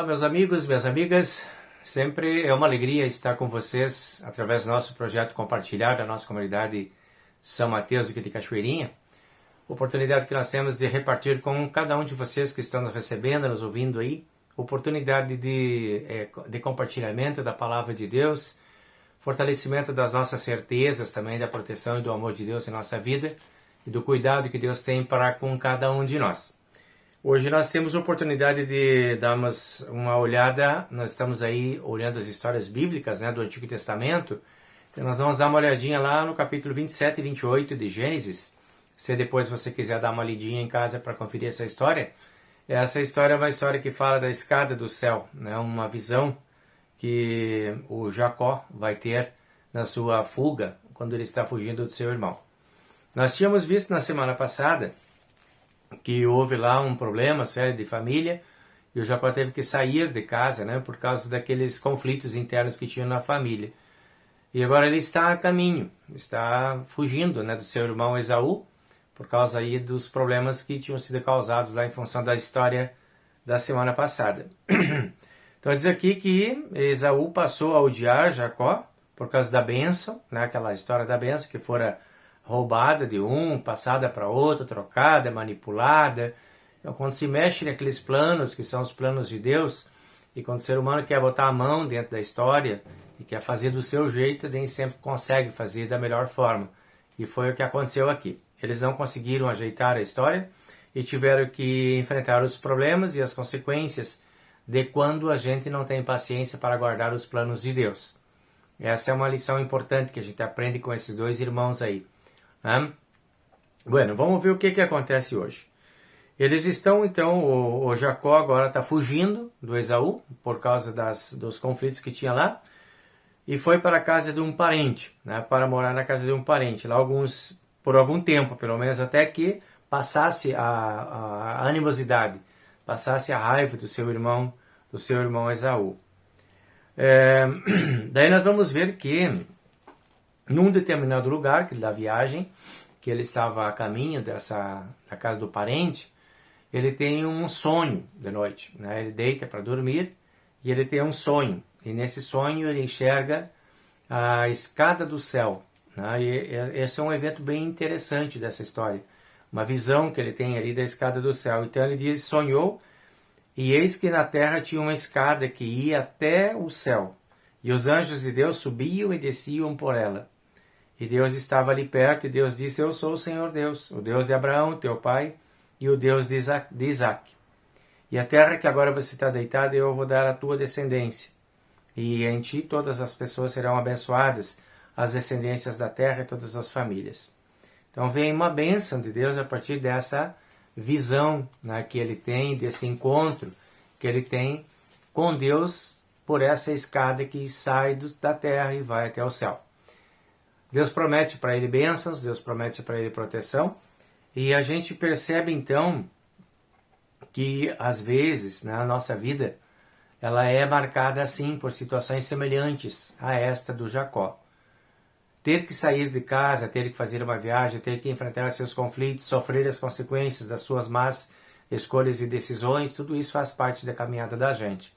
Olá, meus amigos, minhas amigas. Sempre é uma alegria estar com vocês através do nosso projeto Compartilhar da nossa comunidade São Mateus aqui de Cachoeirinha. Oportunidade que nós temos de repartir com cada um de vocês que estão nos recebendo, nos ouvindo aí. Oportunidade de compartilhamento da palavra de Deus, fortalecimento das nossas certezas também, da proteção e do amor de Deus em nossa vida e do cuidado que Deus tem para com cada um de nós. Hoje nós temos a oportunidade de darmos uma olhada, nós estamos aí olhando as histórias bíblicas, do Antigo Testamento, então nós vamos dar uma olhadinha lá no capítulo 27 e 28 de Gênesis. Se depois você quiser dar uma lidinha em casa para conferir essa história é uma história que fala da escada do céu, uma visão que o Jacó vai ter na sua fuga, quando ele está fugindo do seu irmão. Nós tínhamos visto na semana passada que houve lá um problema sério de família e o Jacó teve que sair de casa, por causa daqueles conflitos internos que tinha na família. E agora ele está a caminho, está fugindo do seu irmão Esaú, por causa aí dos problemas que tinham sido causados lá em função da história da semana passada. Então diz aqui que Esaú passou a odiar Jacó por causa da bênção, aquela história da bênção que fora roubada de um, passada para outro, trocada, manipulada. Então, quando se mexe naqueles planos que são os planos de Deus, e quando o ser humano quer botar a mão dentro da história e quer fazer do seu jeito, nem sempre consegue fazer da melhor forma. E foi o que aconteceu aqui. Eles não conseguiram ajeitar a história e tiveram que enfrentar os problemas e as consequências de quando a gente não tem paciência para guardar os planos de Deus. Essa é uma lição importante que a gente aprende com esses dois irmãos aí. Bueno, vamos ver o que acontece hoje. Eles estão, então, o Jacó agora está fugindo do Esaú, por causa dos conflitos que tinha lá, e foi para a casa de um parente, para morar na casa de um parente, lá por algum tempo, pelo menos, até que passasse a animosidade, passasse a raiva do seu irmão Esaú. Daí nós vamos ver que num determinado lugar da viagem, que ele estava a caminho da casa do parente, ele tem um sonho de noite. Ele deita para dormir e ele tem um sonho. E nesse sonho ele enxerga a escada do céu. E esse é um evento bem interessante dessa história. Uma visão que ele tem ali da escada do céu. Então ele diz, sonhou, e eis que na terra tinha uma escada que ia até o céu. E os anjos de Deus subiam e desciam por ela. E Deus estava ali perto, e Deus disse, eu sou o Senhor Deus, o Deus de Abraão, teu pai, e o Deus de Isaac. E a terra que agora você está deitada, eu vou dar à tua descendência. E em ti todas as pessoas serão abençoadas, as descendências da terra e todas as famílias. Então vem uma bênção de Deus a partir dessa visão que ele tem, desse encontro que ele tem com Deus por essa escada que sai da terra e vai até o céu. Deus promete para ele bênçãos, Deus promete para ele proteção, e a gente percebe então que às vezes na nossa vida ela é marcada assim por situações semelhantes a esta do Jacó. Ter que sair de casa, ter que fazer uma viagem, ter que enfrentar seus conflitos, sofrer as consequências das suas más escolhas e decisões, tudo isso faz parte da caminhada da gente.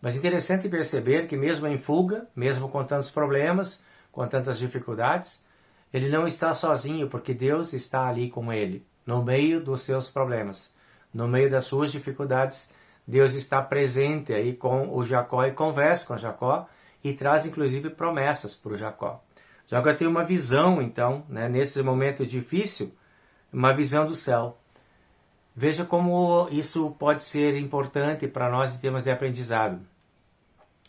Mas é interessante perceber que mesmo em fuga, mesmo com tantos problemas, com tantas dificuldades, ele não está sozinho, porque Deus está ali com ele, no meio dos seus problemas, no meio das suas dificuldades. Deus está presente aí com o Jacó e conversa com Jacó e traz inclusive promessas para o Jacó. Jacó tem uma visão, então, nesse momento difícil, uma visão do céu. Veja como isso pode ser importante para nós em termos de aprendizado,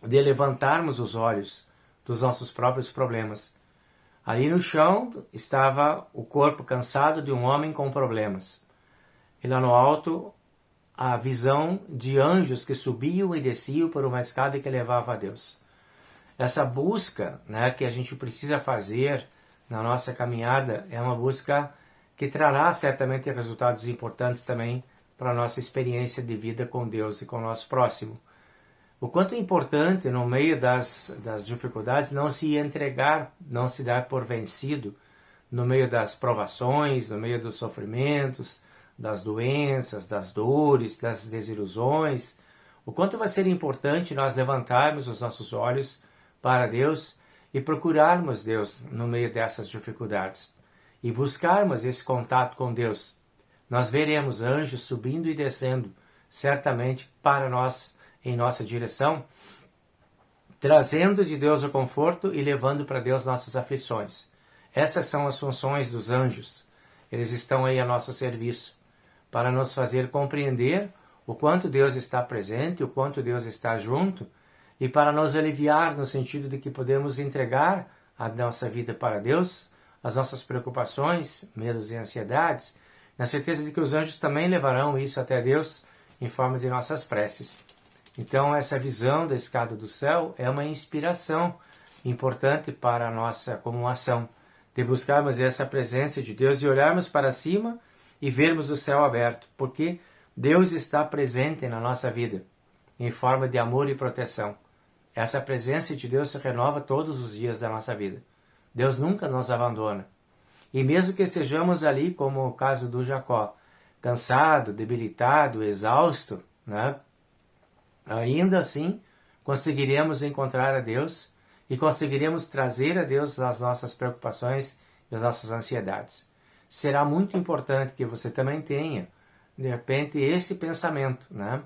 de levantarmos os olhos dos nossos próprios problemas. Ali no chão estava o corpo cansado de um homem com problemas. E lá no alto, a visão de anjos que subiam e desciam por uma escada que levava a Deus. Essa busca que a gente precisa fazer na nossa caminhada é uma busca que trará certamente resultados importantes também para a nossa experiência de vida com Deus e com o nosso próximo. O quanto é importante, no meio das dificuldades, não se entregar, não se dar por vencido, no meio das provações, no meio dos sofrimentos, das doenças, das dores, das desilusões, O quanto vai ser importante nós levantarmos os nossos olhos para Deus e procurarmos Deus no meio dessas dificuldades e buscarmos esse contato com Deus. Nós veremos anjos subindo e descendo certamente para nós em nossa direção, trazendo de Deus o conforto e levando para Deus nossas aflições. Essas são as funções dos anjos. Eles estão aí a nosso serviço para nos fazer compreender o quanto Deus está presente, o quanto Deus está junto, e para nos aliviar no sentido de que podemos entregar a nossa vida para Deus, as nossas preocupações, medos e ansiedades, na certeza de que os anjos também levarão isso até Deus em forma de nossas preces. Então, essa visão da escada do céu é uma inspiração importante para a nossa comunhão, de buscarmos essa presença de Deus e olharmos para cima e vermos o céu aberto, porque Deus está presente na nossa vida, em forma de amor e proteção. Essa presença de Deus se renova todos os dias da nossa vida. Deus nunca nos abandona. E mesmo que estejamos ali, como o caso do Jacó, cansado, debilitado, exausto, né? Ainda assim conseguiremos encontrar a Deus e conseguiremos trazer a Deus as nossas preocupações e as nossas ansiedades. Será muito importante que você também tenha, de repente, esse pensamento, né?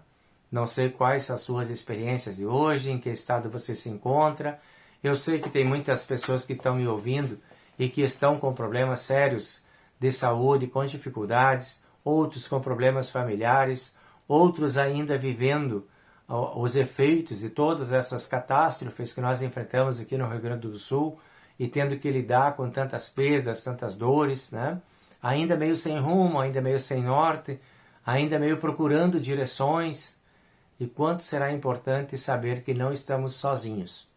Não sei quais são as suas experiências de hoje, em que estado você se encontra. Eu sei que tem muitas pessoas que estão me ouvindo e que estão com problemas sérios de saúde, com dificuldades, outros com problemas familiares, outros ainda vivendo os efeitos de todas essas catástrofes que nós enfrentamos aqui no Rio Grande do Sul e tendo que lidar com tantas perdas, tantas dores, né? Ainda meio sem rumo, ainda meio sem norte, ainda meio procurando direções. E quanto será importante saber que não estamos sozinhos.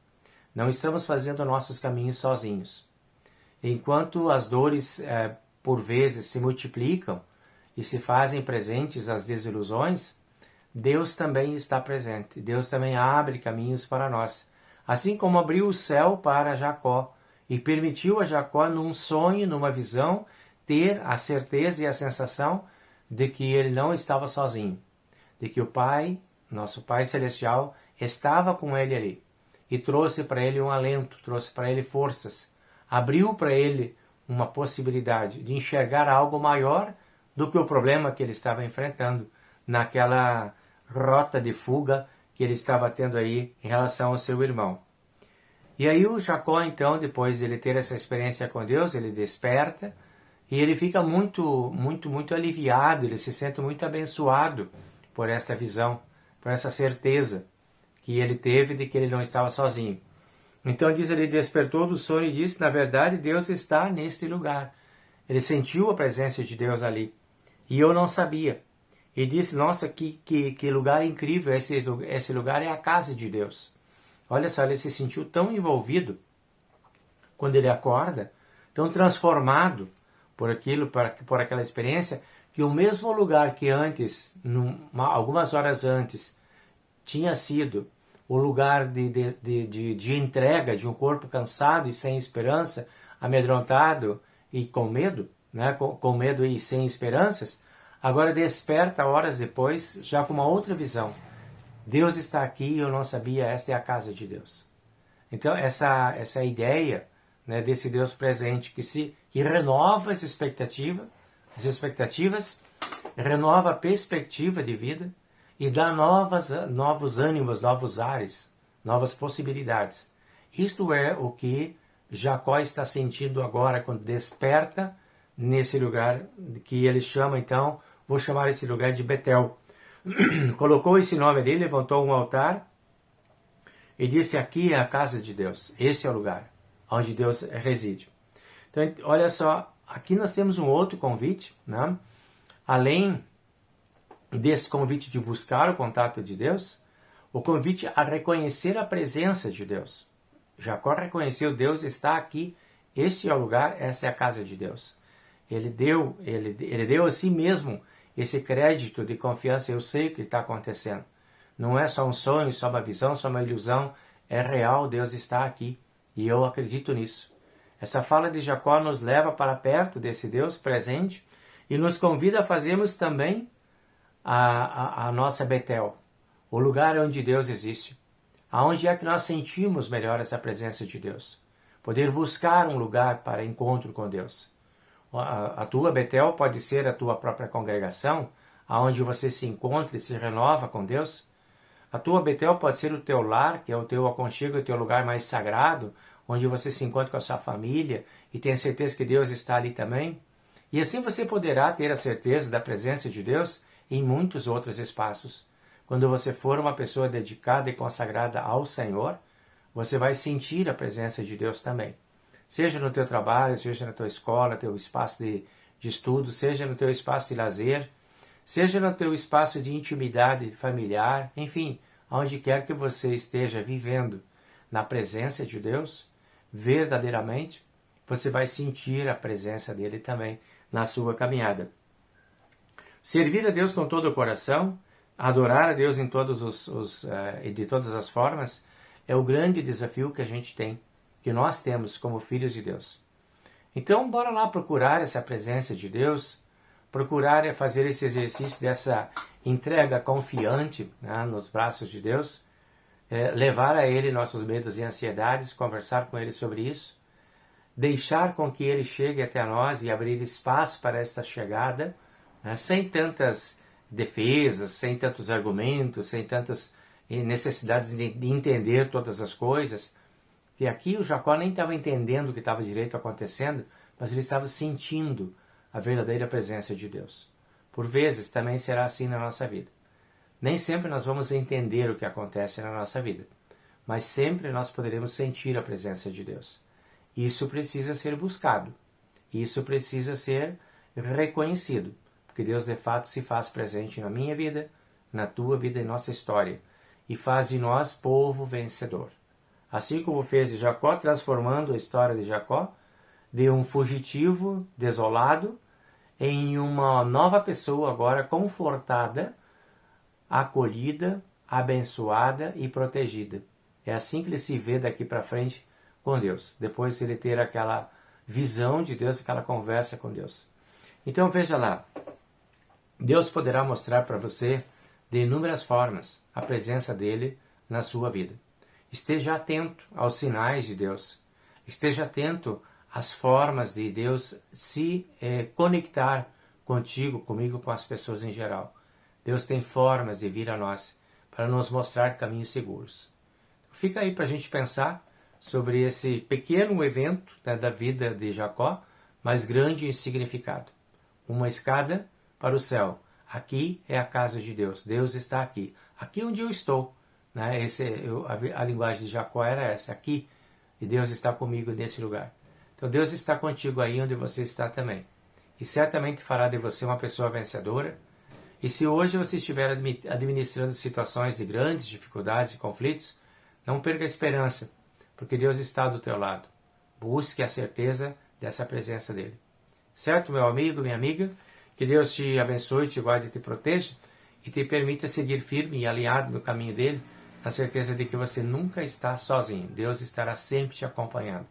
Não estamos fazendo nossos caminhos sozinhos. Enquanto as dores, por vezes, se multiplicam e se fazem presentes as desilusões, Deus também está presente. Deus também abre caminhos para nós. Assim como abriu o céu para Jacó e permitiu a Jacó, num sonho, numa visão, ter a certeza e a sensação de que ele não estava sozinho. De que o Pai, nosso Pai Celestial, estava com ele ali. E trouxe para ele um alento, trouxe para ele forças. Abriu para ele uma possibilidade de enxergar algo maior do que o problema que ele estava enfrentando naquela rota de fuga que ele estava tendo aí em relação ao seu irmão. E aí o Jacó, então, depois de ele ter essa experiência com Deus, ele desperta e ele fica muito aliviado, ele se sente muito abençoado por essa visão, por essa certeza que ele teve de que ele não estava sozinho. Então diz, ele despertou do sono e disse, na verdade, Deus está neste lugar. Ele sentiu a presença de Deus ali. E eu não sabia. E disse, nossa, que lugar incrível, esse lugar é a casa de Deus. Olha só, ele se sentiu tão envolvido quando ele acorda, tão transformado por aquela experiência, que o mesmo lugar que antes, algumas horas antes, tinha sido o lugar de entrega de um corpo cansado e sem esperança, amedrontado e com medo, né? com medo e sem esperanças, agora desperta horas depois, já com uma outra visão. Deus está aqui, eu não sabia, esta é a casa de Deus. Então, essa ideia, né, desse Deus presente que renova as expectativas, renova a perspectiva de vida e dá novos ânimos, novos ares, novas possibilidades. Isto é o que Jacó está sentindo agora quando desperta nesse lugar que ele chama, então, vou chamar esse lugar de Betel. Colocou esse nome ali, levantou um altar e disse, aqui é a casa de Deus, esse é o lugar onde Deus reside. Então, olha só, aqui nós temos um outro convite, né? Além desse convite de buscar o contato de Deus, o convite a reconhecer a presença de Deus. Jacó reconheceu, Deus está aqui, este é o lugar, essa é a casa de Deus. Ele deu a si mesmo esse crédito de confiança, eu sei o que está acontecendo. Não é só um sonho, só uma visão, só uma ilusão, é real, Deus está aqui e eu acredito nisso. Essa fala de Jacó nos leva para perto desse Deus presente e nos convida a fazermos também a nossa Betel, o lugar onde Deus existe. Aonde é que nós sentimos melhor essa presença de Deus? Poder buscar um lugar para encontro com Deus. A tua Betel pode ser a tua própria congregação, aonde você se encontra e se renova com Deus. A tua Betel pode ser o teu lar, que é o teu aconchego, o teu lugar mais sagrado, onde você se encontra com a sua família e tem a certeza que Deus está ali também. E assim você poderá ter a certeza da presença de Deus em muitos outros espaços. Quando você for uma pessoa dedicada e consagrada ao Senhor, você vai sentir a presença de Deus também. Seja no teu trabalho, seja na tua escola, teu espaço de estudo, seja no teu espaço de lazer, seja no teu espaço de intimidade familiar, enfim, onde quer que você esteja vivendo na presença de Deus, verdadeiramente, você vai sentir a presença dele também na sua caminhada. Servir a Deus com todo o coração, adorar a Deus em de todas as formas, é o grande desafio que a gente tem, que nós temos como filhos de Deus. Então, bora lá procurar essa presença de Deus, procurar fazer esse exercício dessa entrega confiante, né, nos braços de Deus, levar a Ele nossos medos e ansiedades, conversar com Ele sobre isso, deixar com que Ele chegue até nós e abrir espaço para esta chegada, né, sem tantas defesas, sem tantos argumentos, sem tantas necessidades de entender todas as coisas. E aqui o Jacó nem estava entendendo o que estava direito acontecendo, mas ele estava sentindo a verdadeira presença de Deus. Por vezes também será assim na nossa vida. Nem sempre nós vamos entender o que acontece na nossa vida, mas sempre nós poderemos sentir a presença de Deus. Isso precisa ser buscado, isso precisa ser reconhecido, porque Deus de fato se faz presente na minha vida, na tua vida e nossa história, e faz de nós povo vencedor. Assim como fez de Jacó, transformando a história de Jacó de um fugitivo desolado em uma nova pessoa agora confortada, acolhida, abençoada e protegida. É assim que ele se vê daqui para frente com Deus, depois de ele ter aquela visão de Deus, aquela conversa com Deus. Então veja lá, Deus poderá mostrar para você de inúmeras formas a presença dele na sua vida. Esteja atento aos sinais de Deus. Esteja atento às formas de Deus se conectar contigo, comigo, com as pessoas em geral. Deus tem formas de vir a nós para nos mostrar caminhos seguros. Fica aí para a gente pensar sobre esse pequeno evento, né, da vida de Jacó, mas grande em significado. Uma escada para o céu. Aqui é a casa de Deus. Deus está aqui. Aqui onde eu estou. Né? A linguagem de Jacó era essa. Aqui. E Deus está comigo nesse lugar. Então Deus está contigo aí onde você está também. E certamente fará de você uma pessoa vencedora. E se hoje você estiver administrando situações de grandes dificuldades e conflitos, não perca a esperança, porque Deus está do teu lado. Busque a certeza dessa presença dele. Certo, meu amigo, minha amiga? Que Deus te abençoe, te guarde e te proteja e te permita seguir firme e alinhado no caminho dele, na certeza de que você nunca está sozinho. Deus estará sempre te acompanhando.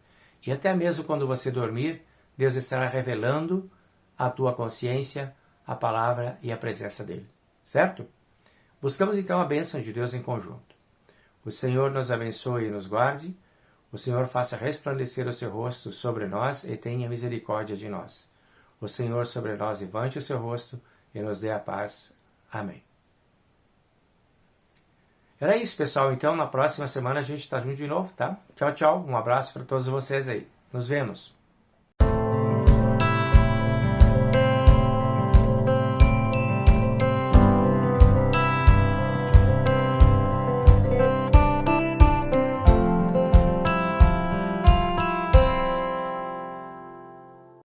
E até mesmo quando você dormir, Deus estará revelando à tua consciência a palavra e a presença dele. Certo? Buscamos então a bênção de Deus em conjunto. O Senhor nos abençoe e nos guarde. O Senhor faça resplandecer o seu rosto sobre nós e tenha misericórdia de nós. O Senhor sobre nós levante o seu rosto e nos dê a paz. Amém. Era isso, pessoal. Então, na próxima semana a gente está junto de novo, tá? Tchau, tchau. Um abraço para todos vocês aí. Nos vemos.